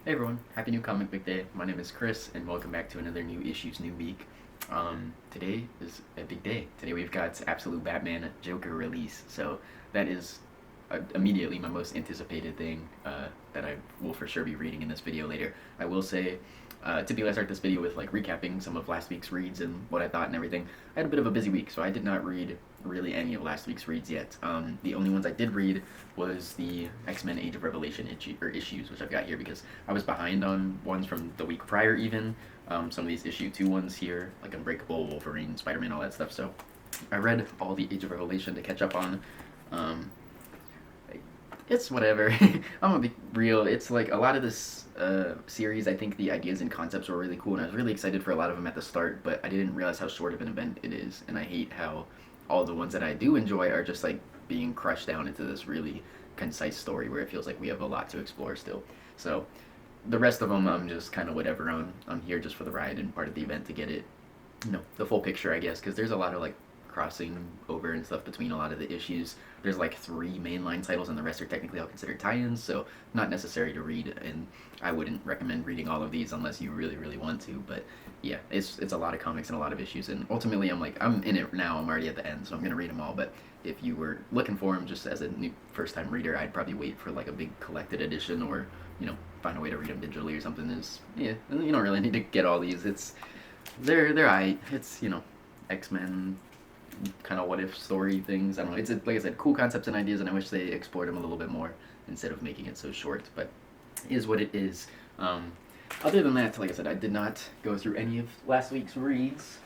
Hey everyone, happy new comic book day. My name is Chris and welcome back to another new issues, new week. Today is a big day. Today we've got Absolute Batman Joker release. So that is immediately my most anticipated thing that I will for sure be reading in this video later. I will say, typically I start this video with like recapping some of last week's reads and what I thought and everything. I had a bit of a busy week, so I did not read really any of last week's reads yet. The only ones I did read was the X-Men Age of Revelation issues, which I've got here because I was behind on ones from the week prior even. Some of these issue 2 ones here, like Unbreakable, Wolverine, Spider-Man, all that stuff. So I read all the Age of Revelation to catch up on. It's whatever. I'm gonna be real. It's like a lot of this series, I think the ideas and concepts were really cool, and I was really excited for a lot of them at the start, but I didn't realize how short of an event it is, and I hate how all the ones that I do enjoy are just like being crushed down into this really concise story where it feels like we have a lot to explore still. So the rest of them, I'm just kind of whatever. I'm here just for the ride and part of the event to get it, the full picture, I guess, because there's a lot of like crossing over and stuff between a lot of the issues. There's like 3 mainline titles and the rest are technically all considered tie-ins, so not necessary to read, and I wouldn't recommend reading all of these unless you really, really want to, but yeah, it's a lot of comics and a lot of issues, and ultimately I'm in it now, I'm already at the end, so I'm going to read them all, but if you were looking for them just as a new first-time reader, I'd probably wait for like a big collected edition or, find a way to read them digitally or something. Yeah, you don't really need to get all these. They're aight. It's, X-Men kind of what if story things. I don't know. It's like I said, cool concepts and ideas, and I wish they explored them a little bit more instead of making it so short. But it is what it is. Other than that, like I said, I did not go through any of last week's reads.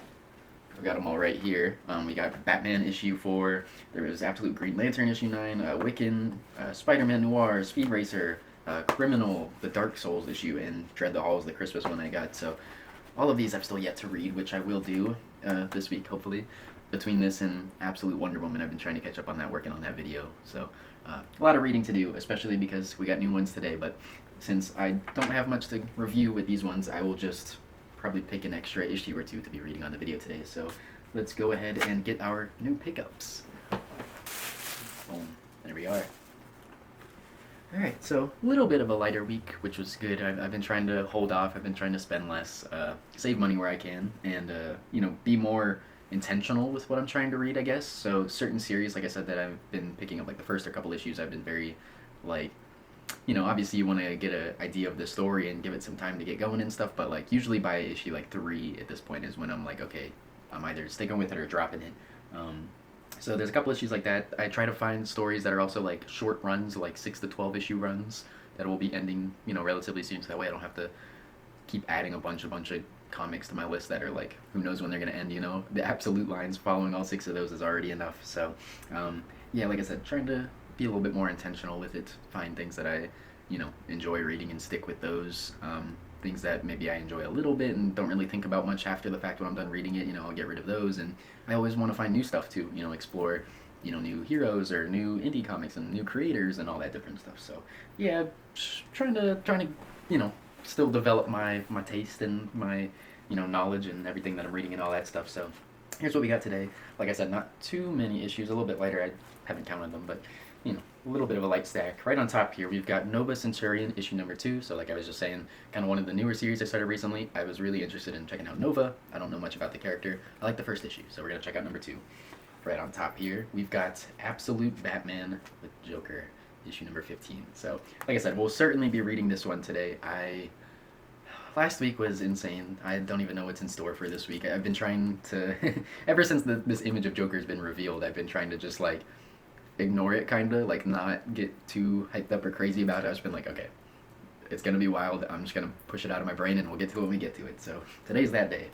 I've got them all right here. We got Batman issue 4. There was Absolute Green Lantern issue 9. Wiccan, Spider-Man Noir, Speed Racer, Criminal, the Dark Souls issue, and Dread the Halls, the Christmas one I got. So all of these I've still yet to read, which I will do this week, hopefully. Between this and Absolute Wonder Woman, I've been trying to catch up on that, working on that video. So a lot of reading to do, especially because we got new ones today. But since I don't have much to review with these ones, I will just probably pick an extra issue or 2 to be reading on the video today. So let's go ahead and get our new pickups. Boom. There we are. Alright, so a little bit of a lighter week, which was good. I've been trying to hold off. I've been trying to spend less, save money where I can, and, be more intentional with what I'm trying to read, I guess. So certain series, like I said, that I've been picking up, like the first or couple issues, I've been very, like, obviously you want to get an idea of the story and give it some time to get going and stuff, but, like, usually by issue, like, 3 at this point is when I'm like, okay, I'm either sticking with it or dropping it. So there's a couple issues like that. I try to find stories that are also like short runs, like 6 to 12 issue runs that will be ending, relatively soon. So that way I don't have to keep adding a bunch of comics to my list that are like, who knows when they're gonna end. The absolute lines following all 6 of those is already enough. So yeah, like I said, trying to be a little bit more intentional with it. Find things that I enjoy reading and stick with those. Things that maybe I enjoy a little bit and don't really think about much after the fact when I'm done reading it, I'll get rid of those. And I always want to find new stuff too, explore, new heroes or new indie comics and new creators and all that different stuff. So yeah, trying to, still develop my taste and my, knowledge and everything that I'm reading and all that stuff. So here's what we got today. Like I said, not too many issues, a little bit lighter. I haven't counted them, but a little bit of a light stack. Right on top here, we've got Nova Centurion issue number 2. So like I was just saying, kind of one of the newer series I started recently. I was really interested in checking out Nova. I don't know much about the character. I like the first issue, so we're going to check out number 2. Right on top here, we've got Absolute Batman with Joker issue number 15. So like I said, we'll certainly be reading this one today. Last week was insane. I don't even know what's in store for this week. I've been trying to, ever since this image of Joker has been revealed, I've been trying to just like ignore it, kind of, like not get too hyped up or crazy about it. I've just been like, okay, it's going to be wild. I'm just going to push it out of my brain and we'll get to it when we get to it. So today's that day.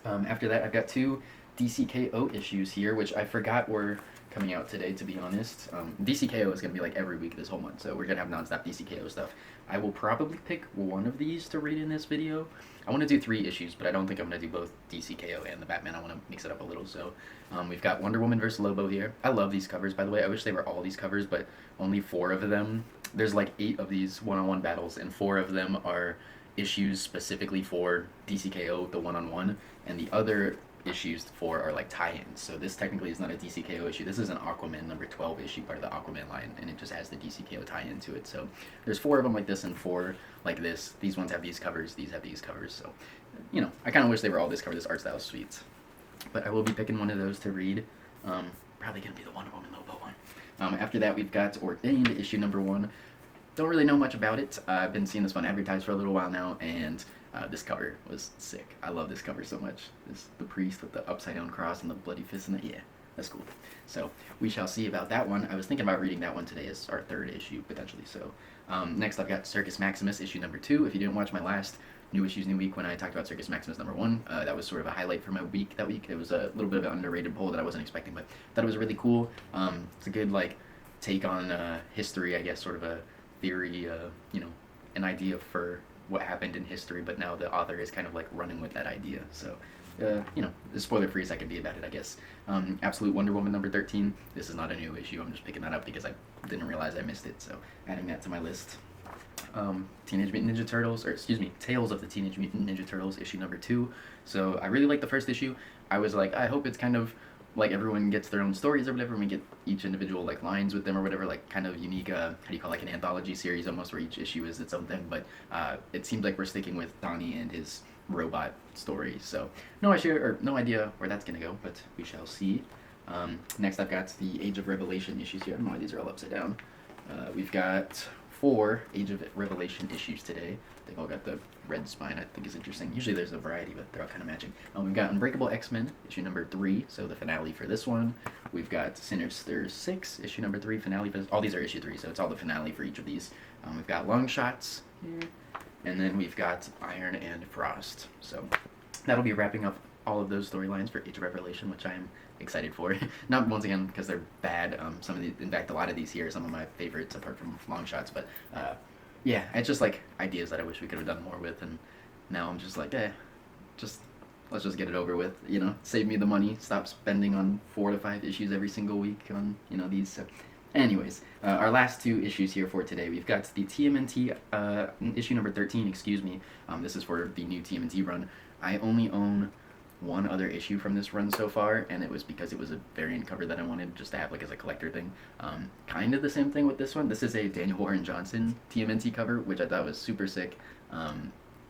After that, I've got 2 DCKO issues here, which I forgot were coming out today, to be honest. DCKO is going to be like every week this whole month, so we're going to have nonstop DCKO stuff. I will probably pick one of these to read in this video. I want to do 3 issues, but I don't think I'm going to do both DCKO and the Batman. I want to mix it up a little. So we've got Wonder Woman vs. Lobo here. I love these covers, by the way. I wish they were all these covers, but only 4 of them. There's like 8 of these one-on-one battles, and 4 of them are issues specifically for DCKO, the one-on-one, and the other issues for are like tie-ins. So this technically is not a DCKO issue. This is an Aquaman number 12 issue, part of the Aquaman line, and it just has the DCKO tie-in to it. So there's 4 of them like this and 4 like this. These ones have these covers, these have these covers. So, you know, I kind of wish they were all this cover. This art style is sweet. But I will be picking one of those to read. Probably going to be the Wonder Woman Lobo one. After that, we've got Ordained, issue number 1. Don't really know much about it. I've been seeing this one advertised for a little while now, and this cover was sick. I love this cover so much. The priest with the upside down cross and the bloody fist in it. Yeah, that's cool. So we shall see about that one. I was thinking about reading that one today as our 3rd issue, potentially. So next I've got Circus Maximus, issue number 2. If you didn't watch my last New Issues New Week when I talked about Circus Maximus number 1, that was sort of a highlight for my week that week. It was a little bit of an underrated pull that I wasn't expecting, but thought it was really cool. It's a good, like, take on history, I guess, sort of a theory, you know, an idea for what happened in history, but now the author is kind of like running with that idea. So, you know, as spoiler free as I can be about it, I guess. Absolute Wonder Woman number 13. This is not a new issue. I'm just picking that up because I didn't realize I missed it. So, adding that to my list. Teenage Mutant Ninja Turtles, or excuse me, Tales of the Teenage Mutant Ninja Turtles, issue number 2. So, I really liked the first issue. I was like, I hope it's kind of like everyone gets their own stories or whatever, and we get each individual like lines with them or whatever, like kind of unique, how do you call it, like an anthology series almost, where each issue is its own thing. But it seems like we're sticking with Donnie and his robot story. So no idea where that's gonna go, but we shall see. Next I've got the Age of Revelation issues here. I don't know why these are all upside down. We've got 4 Age of Revelation issues today. They've all got the red spine, I think is interesting. Usually there's a variety, but they're all kind of matching. We've got Unbreakable X-Men, issue number 3, so the finale for this one. We've got Sinister Six, issue number 3, finale for this. All these are issue 3, so it's all the finale for each of these. We've got Longshots here, and then we've got Iron and Frost. So that'll be wrapping up all of those storylines for Age of Revelation, which I am excited for. Not once again because they're bad. Some of the, in fact, a lot of these here are some of my favorites apart from Longshots, but yeah, it's just like ideas that I wish we could have done more with, and now I'm just like, let's just get it over with, you know, save me the money, stop spending on 4 to 5 issues every single week on, you know, these. So anyways, our last 2 issues here for today, we've got the TMNT issue number 13, excuse me. This is for the new TMNT run. I only own 1 other issue from this run so far, and it was because it was a variant cover that I wanted just to have like as a collector thing. Kind of the same thing with this one. This is a Daniel Warren Johnson TMNT cover, which I thought was super sick.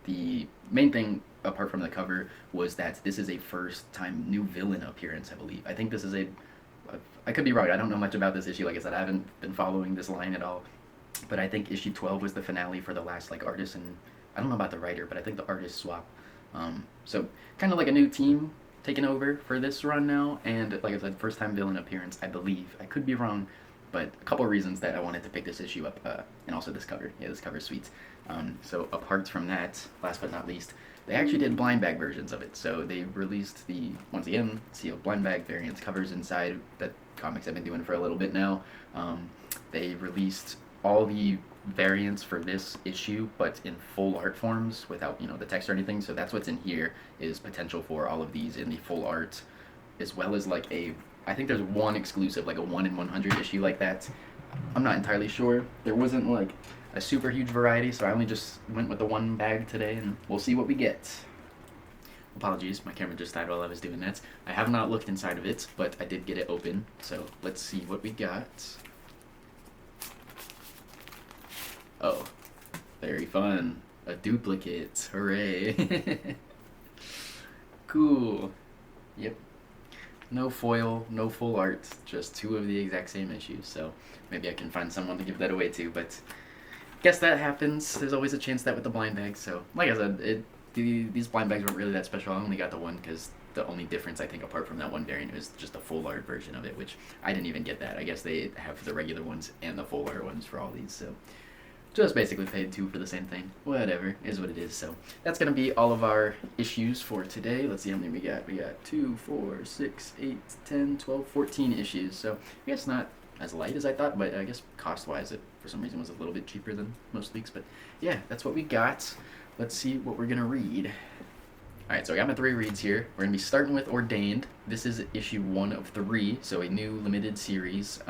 The main thing apart from the cover was that this is a first time new villain appearance, I believe. I think this is I could be wrong, I don't know much about this issue. Like I said, I haven't been following this line at all, but I think issue 12 was the finale for the last like artist, and I don't know about the writer, but I think the artist swap. So kind of like a new team taking over for this run now, and like I said, first time villain appearance, I believe. I could be wrong, but a couple of reasons that I wanted to pick this issue up, and also this cover. Yeah, this cover is sweet. So apart from that, last but not least, they actually did blind bag versions of it. So they released the, once again, sealed blind bag variants covers inside that comics have been doing for a little bit now. They released all the variants for this issue, but in full art forms without, you know, the text or anything. So that's what's in here, is potential for all of these in the full art, as well as like I think there's 1 exclusive, like a 1 in 100 issue like that. I'm not entirely sure. There wasn't like a super huge variety, so I only just went with the 1 bag today, and we'll see what we get. Apologies, my camera just died while I was doing that. I have not looked inside of it, but I did get it open, so let's see what we got. Oh, very fun. A duplicate. Hooray. Cool. Yep. No foil, no full art, just 2 of the exact same issues. So maybe I can find someone to give that away to, but guess that happens. There's always a chance that with the blind bags. So like I said, these blind bags weren't really that special. I only got the 1 because the only difference, I think, apart from that 1 variant, was just a full art version of it, which I didn't even get that. I guess they have the regular ones and the full art ones for all these, so just basically paid 2 for the same thing. Whatever, is what it is. So that's going to be all of our issues for today. Let's see how many we got. We got 2, 4, 6, 8, 10, 12, 14 issues. So I guess not as light as I thought, but I guess cost-wise it, for some reason, was a little bit cheaper than most weeks. But yeah, that's what we got. Let's see what we're going to read. Alright, so I got my 3 reads here. We're going to be starting with Ordained. This is issue 1 of 3, so a new limited series.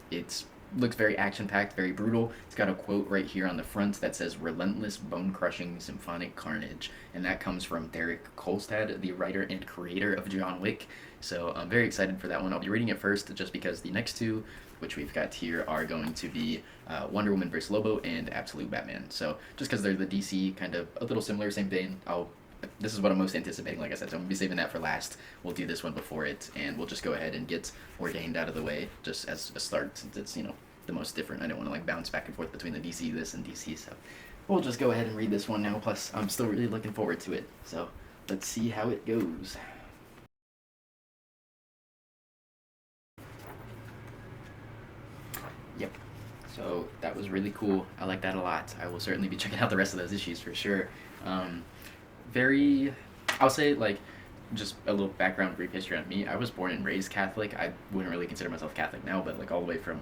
It's looks very action-packed, very brutal. It's got a quote right here on the front that says "relentless, bone-crushing, symphonic carnage," and that comes from Derek Kolstad, the writer and creator of John Wick. So I'm very excited for that one. I'll be reading it first, just because the next two, which we've got here, are going to be Wonder Woman vs. Lobo and Absolute Batman. So just because they're the DC, kind of a little similar, same vein, this is what I'm most anticipating, like I said, so I'm going to be saving that for last. We'll do this one before it, and we'll just go ahead and get Ordained out of the way, just as a start, since it's, the most different. I don't want to, bounce back and forth between the DC this and DC, so we'll just go ahead and read this one now, plus I'm still really looking forward to it, so let's see how it goes. Yep. So that was really cool. I like that a lot. I will certainly be checking out the rest of those issues for sure. Um, very, I'll say, just a little background, brief history on me. I was born and raised Catholic. I wouldn't really consider myself Catholic now, but all the way from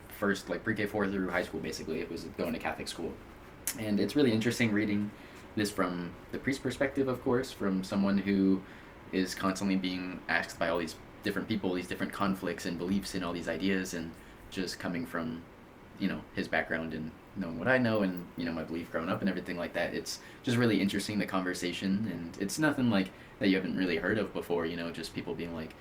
first, pre-K 4 through high school, basically, it was going to Catholic school. And it's really interesting reading this from the priest perspective, of course, from someone who is constantly being asked by all these different people, these different conflicts and beliefs and all these ideas, and just coming from, his background and knowing what I know and, my belief growing up and everything like that. It's just really interesting, the conversation, and it's nothing that you haven't really heard of before, just people being like,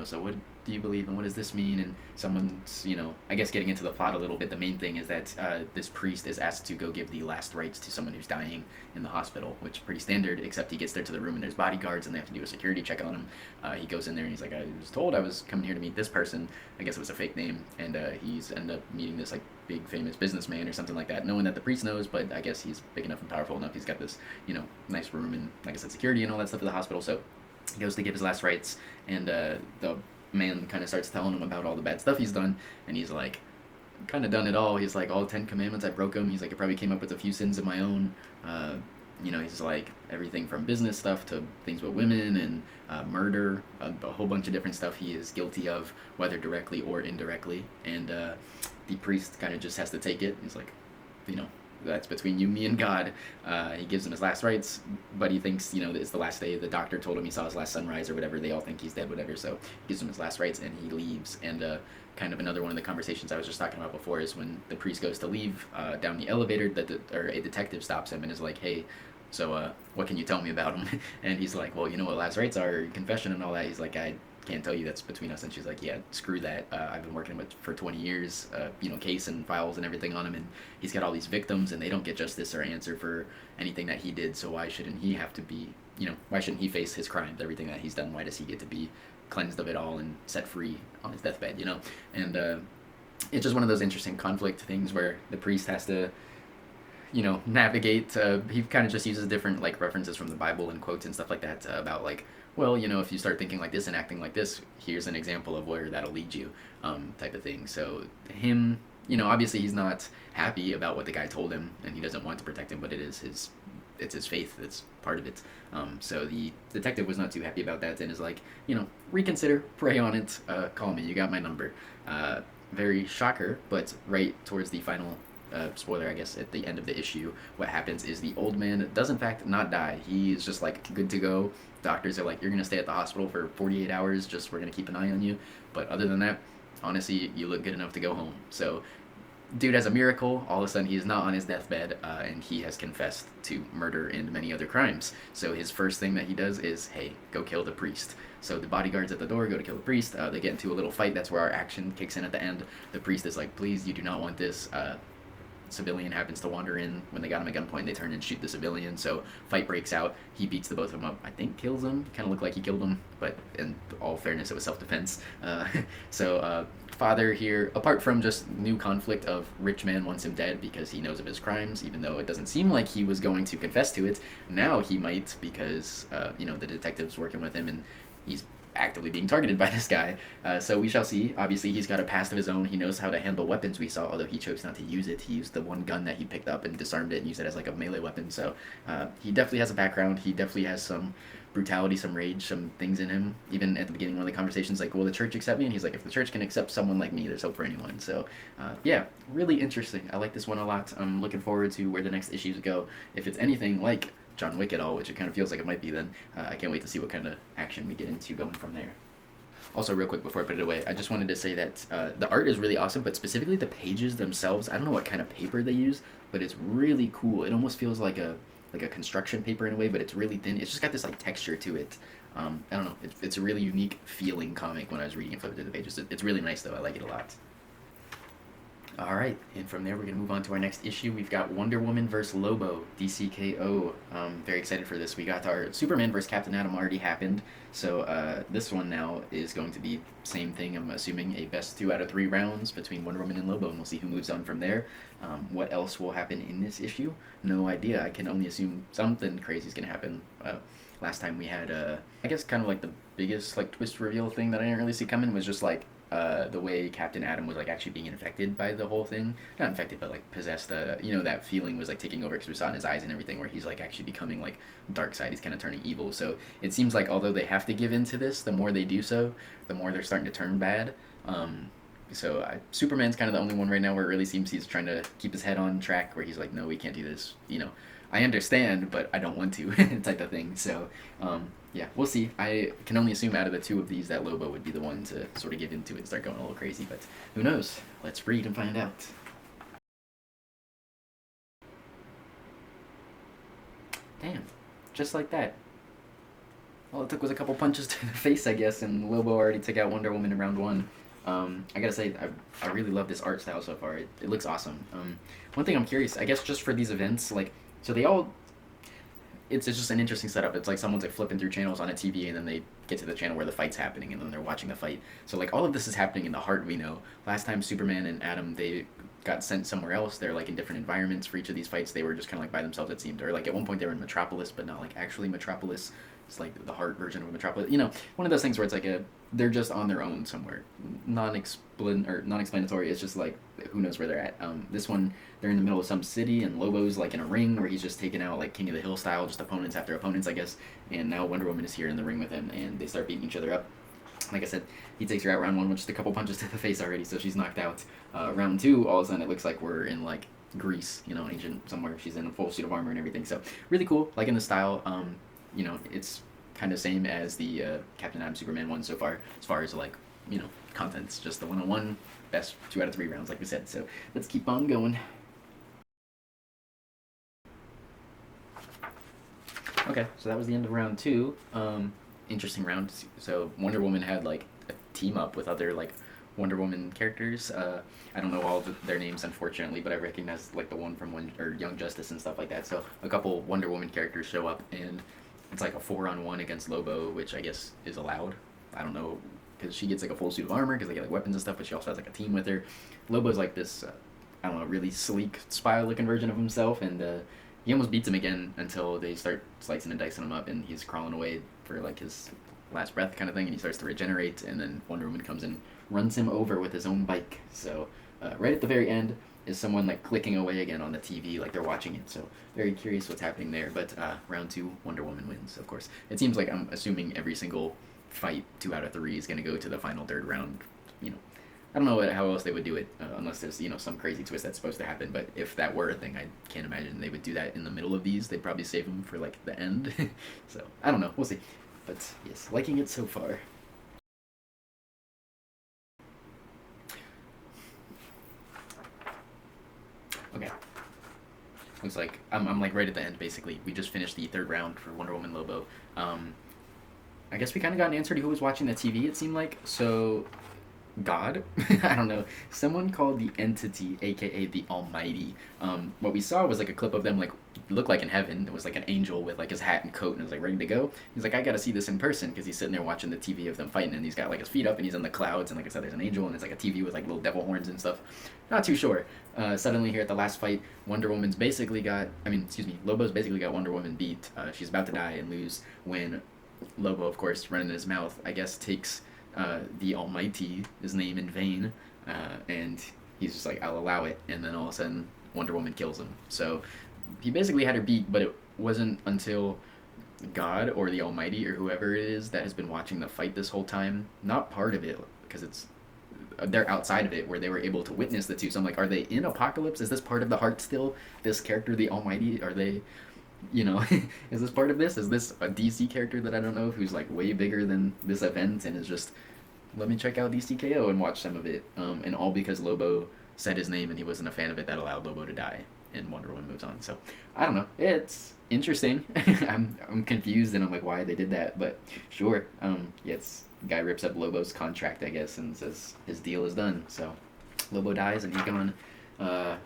so what do you believe and what does this mean? And someone's, I guess getting into the plot a little bit, the main thing is that this priest is asked to go give the last rites to someone who's dying in the hospital, which is pretty standard, except he gets there to the room and there's bodyguards and they have to do a security check on him. He goes in there and he's like, I was told I was coming here to meet this person. I guess it was a fake name. And he's ended up meeting this big famous businessman or something like that, knowing that the priest knows, but I guess he's big enough and powerful enough. He's got this, nice room and, like I said, security and all that stuff at the hospital. So he goes to give his last rites, and the man kind of starts telling him about all the bad stuff he's done, and he's like, kind of done it all. He's like, all 10 commandments, I broke them. He's like, I probably came up with a few sins of my own. He's like, everything from business stuff to things with women and murder, a whole bunch of different stuff he is guilty of, whether directly or indirectly. And the priest kind of just has to take it. He's like, that's between you, me, and God. He gives him his last rites, but he thinks, it's the last day. The doctor told him he saw his last sunrise or whatever. They all think he's dead, whatever. So he gives him his last rites and he leaves. And kind of another one of the conversations I was just talking about before is when the priest goes to leave down the elevator, or a detective stops him and is like, hey, so what can you tell me about him? And he's like, well, what last rites are, confession and all that. He's like, I can't tell you, that's between us. And she's like, yeah, screw that. I've been working with for 20 years, case and files and everything on him, and he's got all these victims and they don't get justice or answer for anything that he did, so why shouldn't he have to be, why shouldn't he face his crimes, everything that he's done? Why does he get to be cleansed of it all and set free on his deathbed, And it's just one of those interesting conflict things where the priest has to, navigate. He kind of just uses different references from the Bible and quotes and stuff like that about well, if you start thinking like this and acting like this, here's an example of where that'll lead you, type of thing. So him, obviously he's not happy about what the guy told him, and he doesn't want to protect him, but it's his faith that's part of it. So the detective was not too happy about that and is like, reconsider, pray on it, call me, you got my number. Very shocker, but right towards the final spoiler, I guess, at the end of the issue, what happens is the old man does in fact not die. He is just good to go. Doctors are like, you're gonna stay at the hospital for 48 hours, just we're gonna keep an eye on you, but other than that, honestly, you look good enough to go home. So dude has a miracle. All of a sudden he is not on his deathbed, and he has confessed to murder and many other crimes. So his first thing that he does is, hey, go kill the priest. So the bodyguards at the door go to kill the priest. They get into a little fight. That's where our action kicks in at the end. The priest is like, please, you do not want this. Civilian happens to wander in. When they got him at gunpoint, they turn and shoot the civilian. So fight breaks out. He beats the both of them up. I think kills him. Kind of looked like he killed him, but in all fairness, it was self-defense. Father here, apart from just new conflict of rich man wants him dead because he knows of his crimes, even though it doesn't seem like he was going to confess to it. Now he might, because the detective's working with him and he's actively being targeted by this guy. So we shall see. Obviously, he's got a past of his own. He knows how to handle weapons, we saw, although he chose not to use it. He used the one gun that he picked up and disarmed it and used it as a melee weapon. So he definitely has a background. He definitely has some brutality, some rage, some things in him. Even at the beginning, one of the conversations, will the church accept me? And he's like, if the church can accept someone like me, there's hope for anyone. So yeah, really interesting. I like this one a lot. I'm looking forward to where the next issues go. If it's anything like John Wick at all, which it kind of feels like it might be, then I can't wait to see what kind of action we get into going from there. Also, real quick before I put it away, I just wanted to say that the art is really awesome, but specifically the pages themselves. I don't know what kind of paper they use, but it's really cool. It almost feels like a construction paper in a way, but it's really thin. It's just got this like texture to it. I don't know. It's a really unique feeling comic when I was reading it, flipping through the pages. It's really nice though. I like it a lot. All right, and from there we're gonna move on to our next issue. We've got Wonder Woman vs. Lobo, DCKO. Very excited for this. We got our Superman vs. Captain Atom already happened, so this one now is going to be same thing. I'm assuming a best 2 out of 3 rounds between Wonder Woman and Lobo, and we'll see who moves on from there. What else will happen in this issue? No idea. I can only assume something crazy is gonna happen. Last time we had, I guess, kind of like the biggest like twist reveal thing that I didn't really see coming was just like the way Captain Atom was like actually being infected by the whole thing. Not infected, but like possessed. You know, that feeling was like taking over because we saw in his eyes and everything where he's like actually becoming like dark side. He's kind of turning evil. So it seems like although they have to give in to this, the more they do so, the more they're starting to turn bad. Superman's kind of the only one right now where it really seems he's trying to keep his head on track, where he's like, no, we can't do this. You know, I understand, but I don't want to, type of thing. So, yeah, we'll see. I can only assume out of the 2 of these that Lobo would be the one to sort of get into it and start going a little crazy, but who knows? Let's read and find out. Damn, just like that. All it took was a couple punches to the face, I guess, and Lobo already took out Wonder Woman in round 1. I gotta say, I really love this art style so far. It looks awesome. One thing I'm curious, I guess just for these events, like, so they all, it's just an interesting setup. It's like someone's like flipping through channels on a TV and then they get to the channel where the fight's happening and then they're watching the fight. So like all of this is happening in the heart, we know. Last time Superman and Atom, they got sent somewhere else. They're like in different environments for each of these fights. They were just kind of like by themselves, it seemed. Or like at one point they were in Metropolis, but not like actually Metropolis. It's like the heart version of Metropolis. You know, one of those things where it's like they're just on their own somewhere. Non-explanatory. It's just like, who knows where they're at. This one, they're in the middle of some city and Lobo's like in a ring where he's just taking out like King of the Hill style, just opponents after opponents, I guess. And now Wonder Woman is here in the ring with him and they start beating each other up. Like I said, he takes her out round 1 with just a couple punches to the face already, so she's knocked out. Round 2, all of a sudden it looks like we're in like Greece, you know, ancient somewhere. She's in a full suit of armor and everything. So really cool, like in the style. You know, it's kind of same as the Captain Atom Superman one so far, as far as like, you know, contents. Just the 1-on-1, best 2 out of 3 rounds, like we said. So let's keep on going. Okay, so that was the end of round 2. Interesting round. So Wonder Woman had like a team up with other like Wonder Woman characters. I don't know all of their names, unfortunately, but I recognize like the one from Young Justice and stuff like that. So a couple Wonder Woman characters show up, and it's like a 4-on-1 against Lobo, which I guess is allowed. I don't know, because she gets like a full suit of armor because they get like weapons and stuff, but she also has like a team with her. Lobo's like this, I don't know, really sleek, spy-looking version of himself, and he almost beats him again until they start slicing and dicing him up, and he's crawling away for like his last breath kind of thing, and he starts to regenerate, and then Wonder Woman comes and runs him over with his own bike. So right at the very end is someone like clicking away again on the TV, like they're watching it. So very curious what's happening there. But round 2, Wonder Woman wins, of course. It seems like I'm assuming every single fight 2 out of 3 is going to go to the final 3rd round. You know, I don't know how else they would do it unless there's, you know, some crazy twist that's supposed to happen. But if that were a thing, I can't imagine they would do that in the middle of these. They'd probably save them for like the end. So I don't know. We'll see. But yes, liking it so far. Okay. Looks like I'm like right at the end basically. We just finished the 3rd round for Wonder Woman Lobo. I guess we kind of got an answer to who was watching the TV. It seemed like so. God, I don't know, someone called the Entity, aka the Almighty. What we saw was like a clip of them like looked like in heaven. It was like an angel with like his hat and coat and it was like ready to go. He's like, I gotta see this in person because he's sitting there watching the TV of them fighting and he's got like his feet up and he's in the clouds and like I said, there's an angel and it's like a TV with like little devil horns and stuff. Not too sure. Suddenly here at the last fight, Lobo's basically got Wonder Woman beat. She's about to die and lose when Lobo, of course, running in his mouth, I guess takes the Almighty, his name in vain, and he's just like, I'll allow it, and then all of a sudden Wonder Woman kills him. So he basically had her beat, but it wasn't until God or the Almighty or whoever it is that has been watching the fight this whole time, not part of it, because they're outside of it, where they were able to witness the two. So I'm like, are they in Apocalypse? Is this part of the heart still? This character, the Almighty, are they, you know, is this part of this? Is this a DC character that I don't know who's like way bigger than this event and is just let me check out DCKO and watch some of it. And all because Lobo said his name and he wasn't a fan of it that allowed Lobo to die, and Wonder Woman moves on. So I don't know. It's interesting. I'm confused and I'm like, why they did that? But sure. Yeah, it's guy rips up Lobo's contract, I guess, and says his deal is done. So Lobo dies and he's gone. I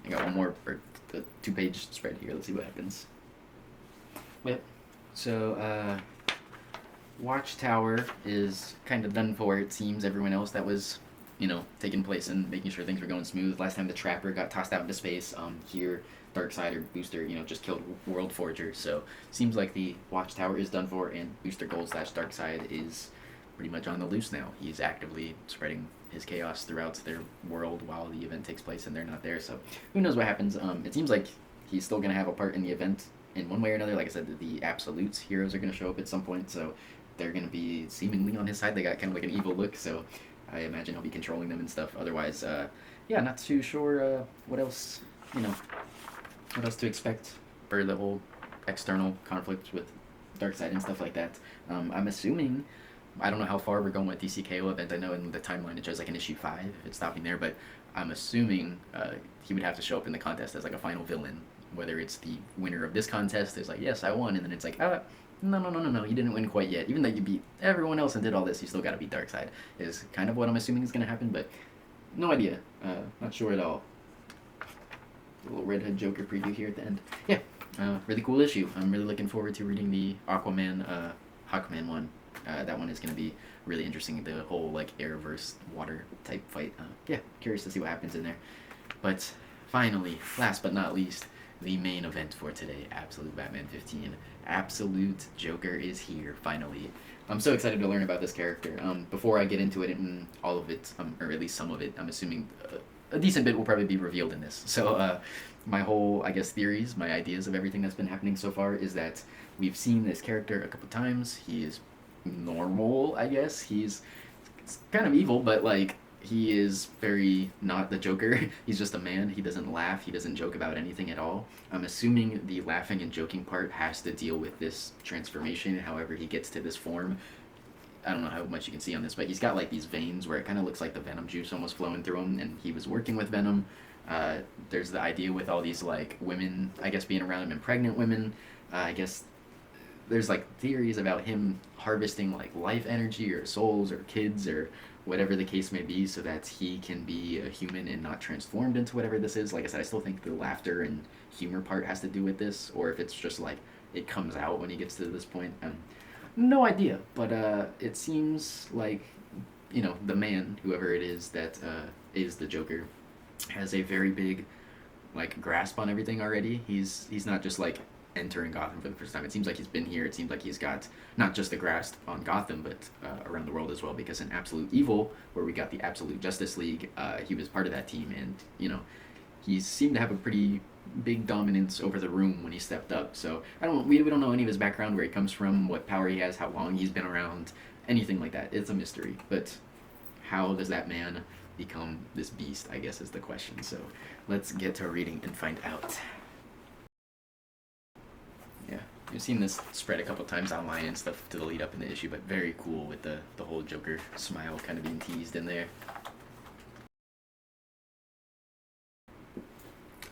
got one more, or the 2-page spread here. Let's see what happens. Yep. So Watchtower is kind of done for, it seems. Everyone else that was, taking place and making sure things were going smooth. Last time the Trapper got tossed out into space. Here, Darkseid or Booster, just killed World Forger. So seems like the Watchtower is done for, and Booster Gold / Darkseid is pretty much on the loose now. He's actively spreading his chaos throughout their world while the event takes place and they're not there. So who knows what happens. It seems like he's still going to have a part in the event in one way or another. Like I said, the Absolutes heroes are going to show up at some point, so they're going to be seemingly on his side. They got kind of like an evil look, so I imagine he'll be controlling them and stuff. Otherwise, yeah, not too sure what else to expect for the whole external conflict with Darkseid and stuff like that. I'm assuming, I don't know how far we're going with DCKO event. I know in the timeline it shows like an issue 5 if it's stopping there, but I'm assuming he would have to show up in the contest as like a final villain. Whether it's the winner of this contest is like, yes, I won, and then it's like, no, you didn't win quite yet. Even though you beat everyone else and did all this, you still got to beat Darkseid. Is kind of what I'm assuming is going to happen, but no idea. Not sure at all. A little Red Hood Joker preview here at the end. Yeah, really cool issue. I'm really looking forward to reading the Aquaman, Hawkman one. That one is going to be really interesting. The whole like air versus water type fight. Yeah, curious to see what happens in there. But finally, last but not least, the main event for today, Absolute Batman 15. Absolute Joker is here, finally. I'm so excited to learn about this character. Before I get into it and all of it, or at least some of it, I'm assuming a decent bit will probably be revealed in this. So my whole, I guess, theories, my ideas of everything that's been happening so far is that we've seen this character a couple times. He is normal, I guess. He's kind of evil, but like he is very not the Joker. He's just a man. He doesn't laugh. He doesn't joke about anything at all. I'm assuming the laughing and joking part has to deal with this transformation, however he gets to this form. I don't know how much you can see on this, but he's got like these veins where it kind of looks like the Venom juice almost flowing through him, and he was working with Venom. There's the idea with all these like women, I guess, being around him, and pregnant women. I guess there's like theories about him harvesting like life energy or souls or kids or whatever the case may be, so that he can be a human and not transformed into whatever this is. Like I said, I still think the laughter and humor part has to do with this, or if it's just like it comes out when he gets to this point. No idea, but it seems like the man, whoever it is that is the Joker, has a very big like grasp on everything already. He's not just like entering Gotham for the first time. It seems like he's been here. It seems like he's got not just a grasp on Gotham, but around the world as well, because in Absolute Evil, where we got the Absolute Justice League, he was part of that team, and he seemed to have a pretty big dominance over the room when he stepped up. So we don't know any of his background, where he comes from, what power he has, how long he's been around, anything like that. It's a mystery. But how does that man become this beast, I guess, is the question. So let's get to reading and find out. Yeah, you've seen this spread a couple times online and stuff to the lead up in the issue, but very cool with the whole Joker smile kind of being teased in there.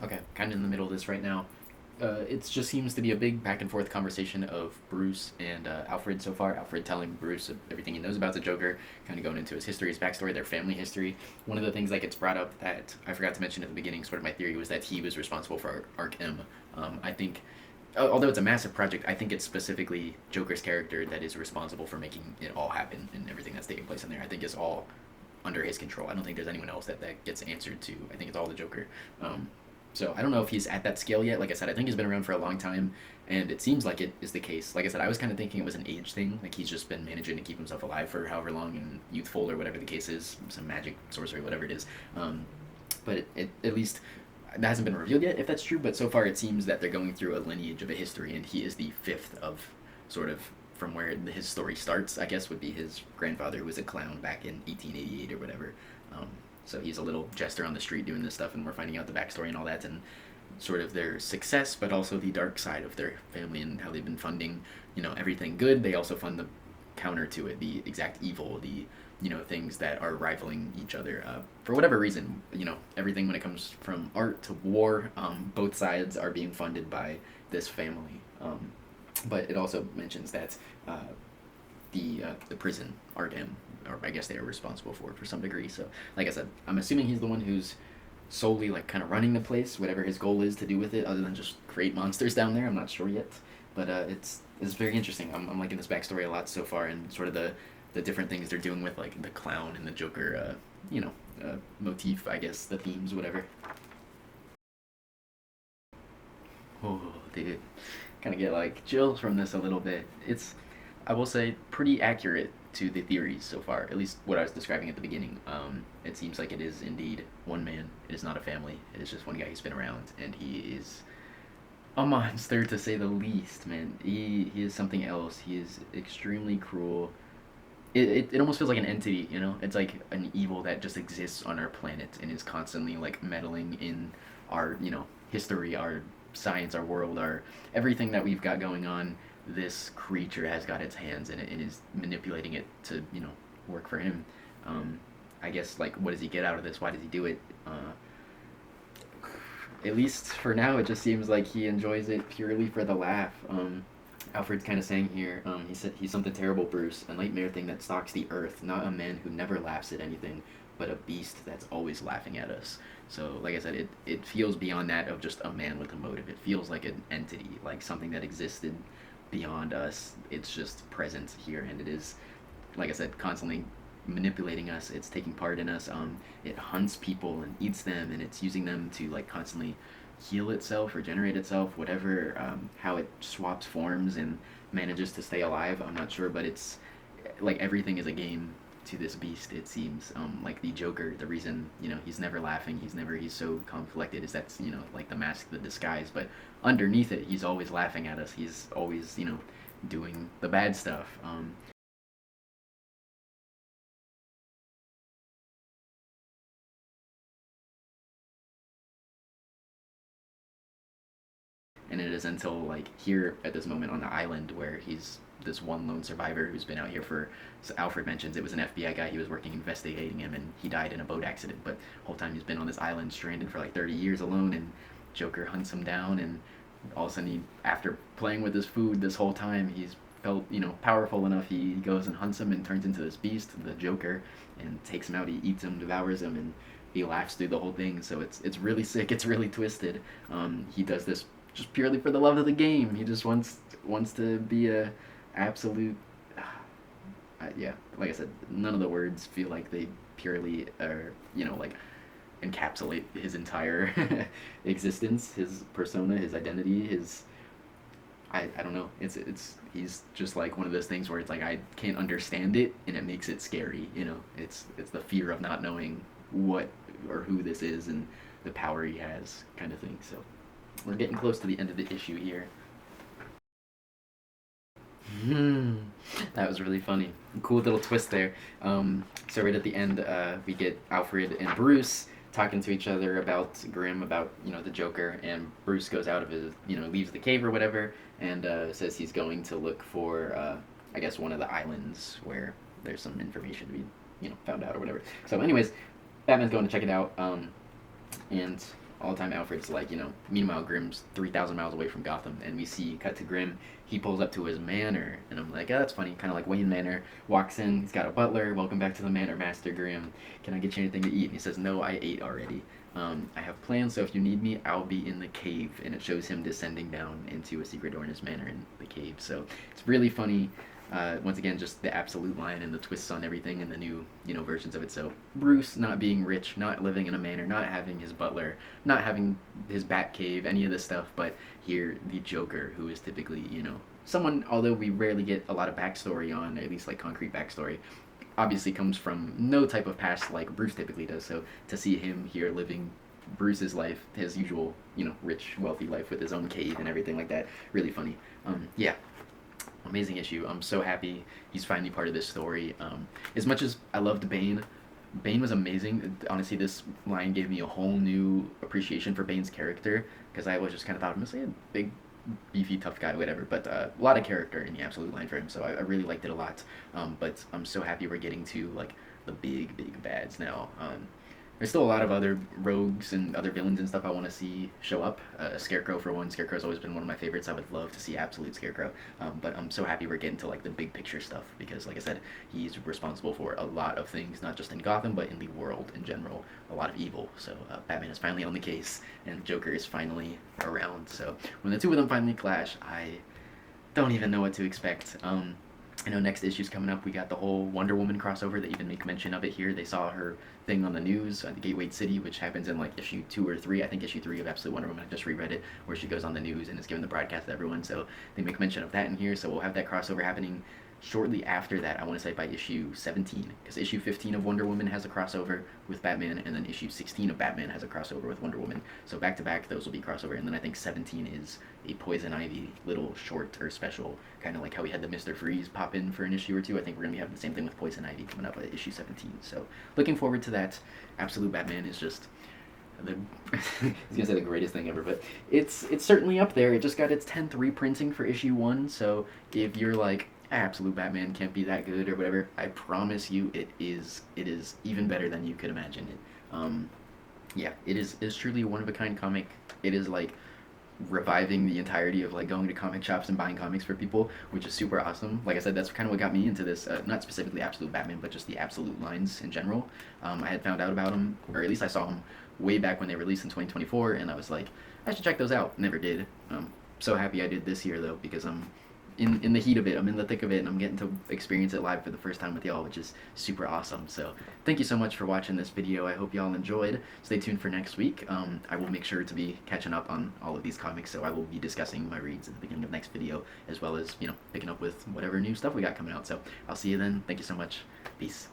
Okay, kind of in the middle of this right now. It just seems to be a big back and forth conversation of Bruce and Alfred so far. Alfred telling Bruce everything he knows about the Joker, kind of going into his history, his backstory, their family history. One of the things that gets brought up that I forgot to mention at the beginning, sort of my theory, was that he was responsible for Arc M. I think, although it's a massive project, I think it's specifically Joker's character that is responsible for making it all happen, and everything that's taking place in there, I think, is all under his control. I don't think there's anyone else that gets answered to. I think it's all the Joker. So I don't know if he's at that scale yet. Like I said, I think he's been around for a long time, and it seems like it is the case. Like I said, I was kind of thinking it was an age thing. Like he's just been managing to keep himself alive for however long, and youthful or whatever the case is, some magic, sorcery, whatever it is. But it at least that hasn't been revealed yet, if that's true. But so far it seems that they're going through a lineage of a history, and he is the fifth of sort of from where his story starts, I guess, would be his grandfather, who was a clown back in 1888 or whatever. So he's a little jester on the street doing this stuff, and we're finding out the backstory and all that, and sort of their success, but also the dark side of their family and how they've been funding, everything good. They also fund the counter to it, the exact evil, the things that are rivaling each other for whatever reason. Everything when it comes from art to war, both sides are being funded by this family. But it also mentions that the prison are him, or I guess they are responsible for some degree. So, like I said, I'm assuming he's the one who's solely like kind of running the place, whatever his goal is to do with it, other than just create monsters down there. I'm not sure yet, but it's very interesting. I'm liking this backstory a lot so far, and sort of the different things they're doing with like the clown and the Joker, motif, I guess, the themes, whatever. Oh, dude, kind of get like chills from this a little bit. It's, I will say, pretty accurate to the theories so far. At least what I was describing at the beginning. It seems like it is indeed one man. It is not a family. It is just one guy who's been around, and he is a monster to say the least. Man, he is something else. He is extremely cruel. It almost feels like an entity, It's like an evil that just exists on our planet and is constantly like meddling in our, history, our science, our world, our everything that we've got going on. This creature has got its hands in it and is manipulating it to, work for him. I guess, like, what does he get out of this? Why does he do it? At least for now, it just seems like he enjoys it purely for the laugh. Alfred's kind of saying here, he said, he's something terrible, Bruce, a nightmare thing that stalks the earth, not a man who never laughs at anything, but a beast that's always laughing at us. So, like I said, it feels beyond that of just a man with a motive. It feels like an entity, like something that existed beyond us. It's just present here, and it is, like I said, constantly manipulating us. It's taking part in us. It hunts people and eats them, and it's using them to like constantly heal itself, regenerate itself, whatever. How it swaps forms and manages to stay alive, I'm not sure, but it's like everything is a game to this beast. It seems like the Joker. The reason he's never laughing, he's so conflicted, is that's like the mask, the disguise, but underneath it, he's always laughing at us. He's always doing the bad stuff. And it is until like here at this moment on the island where he's this one lone survivor who's been out here for, so Alfred mentions it was an FBI guy, he was working investigating him, and he died in a boat accident, but the whole time he's been on this island stranded for like 30 years alone, and Joker hunts him down, and all of a sudden after playing with his food this whole time, he's felt powerful enough, he goes and hunts him and turns into this beast, the Joker, and takes him out. He eats him, devours him, and he laughs through the whole thing. So it's really sick, it's really twisted. He does this just purely for the love of the game. He just wants to be a absolute. Yeah, like I said, none of the words feel like they purely are like encapsulate his entire existence, his persona, his identity, his. I don't know. It's he's just like one of those things where it's like I can't understand it and it makes it scary. It's the fear of not knowing what or who this is and the power he has, kind of thing. So we're getting close to the end of the issue here. That was really funny. Cool little twist there. So right at the end, we get Alfred and Bruce talking to each other about Grimm, about the Joker, and Bruce goes out of his, leaves the cave or whatever, and says he's going to look for, I guess, one of the islands where there's some information to be, found out or whatever. So, anyways, Batman's going to check it out, and all the time Alfred's like, meanwhile Grimm's 3,000 miles away from Gotham, and we see, cut to Grimm, he pulls up to his manor, and I'm like, oh, that's funny, kind of like Wayne Manor, walks in, he's got a butler, welcome back to the manor, Master Grimm, can I get you anything to eat? And he says, no, I ate already. I have plans, so if you need me, I'll be in the cave, and it shows him descending down into a secret door in his manor in the cave, so it's really funny. Once again, just the absolute line and the twists on everything and the new, versions of it. So Bruce not being rich, not living in a manor, not having his butler, not having his bat cave, any of this stuff, but here the Joker, who is typically, someone, although we rarely get a lot of backstory on, at least like concrete backstory, obviously comes from no type of past like Bruce typically does. So to see him here living Bruce's life, his usual, rich, wealthy life with his own cave and everything like that, really funny. Yeah. Amazing issue. I'm so happy he's finally part of this story. As much as I loved Bane, Bane was amazing. Honestly, this line gave me a whole new appreciation for Bane's character, because I always just kind of thought him as a big, beefy tough guy, whatever. But a lot of character in the absolute line for him, so I really liked it a lot. But I'm so happy we're getting to like the big bads now. There's still a lot of other rogues and other villains and stuff I want to see show up. Scarecrow for one. Scarecrow's always been one of my favorites. I would love to see absolute Scarecrow. But I'm so happy we're getting to like the big picture stuff because, like I said, he's responsible for a lot of things, not just in Gotham but in the world in general. A lot of evil. So Batman is finally on the case, and Joker is finally around. So when the two of them finally clash, I don't even know what to expect. I know next issue's coming up. We got the whole Wonder Woman crossover. They even make mention of it here. They saw her thing on the news at the Gateway City, which happens in like issue 2 or 3. I think issue 3 of Absolute Wonder Woman. I just reread it, where she goes on the news and is giving the broadcast to everyone. So they make mention of that in here. So we'll have that crossover happening shortly after that. I want to say by issue 17, because issue 15 of Wonder Woman has a crossover with Batman, and then issue 16 of Batman has a crossover with Wonder Woman. So back to back, those will be crossover, and then I think 17 is a Poison Ivy little short or special, kind of like how we had the Mr. Freeze pop in for an issue or two. I think we're gonna be having the same thing with Poison Ivy coming up at issue 17. So looking forward to that. Absolute Batman is just the I was gonna say the greatest thing ever, but it's certainly up there. It just got its 10th reprinting for issue 1, so if you're like, Absolute Batman can't be that good or whatever, I promise you it is even better than you could imagine it. Yeah, it's truly a one-of-a-kind comic. It is like reviving the entirety of like going to comic shops and buying comics for people, which is super awesome. Like I said, that's kind of what got me into this, not specifically Absolute Batman, but just the Absolute lines in general. I had found out about them, or at least I saw them way back when they released in 2024, and I was like, I should check those out. Never did. So happy I did this year though, because I'm in the heat of it. I'm in the thick of it, and I'm getting to experience it live for the first time with y'all, which is super awesome. So thank you so much for watching this video. I hope y'all enjoyed. Stay tuned for next week. I will make sure to be catching up on all of these comics, so I will be discussing my reads at the beginning of next video, as well as, you know, picking up with whatever new stuff we got coming out. So I'll see you then. Thank you so much. Peace.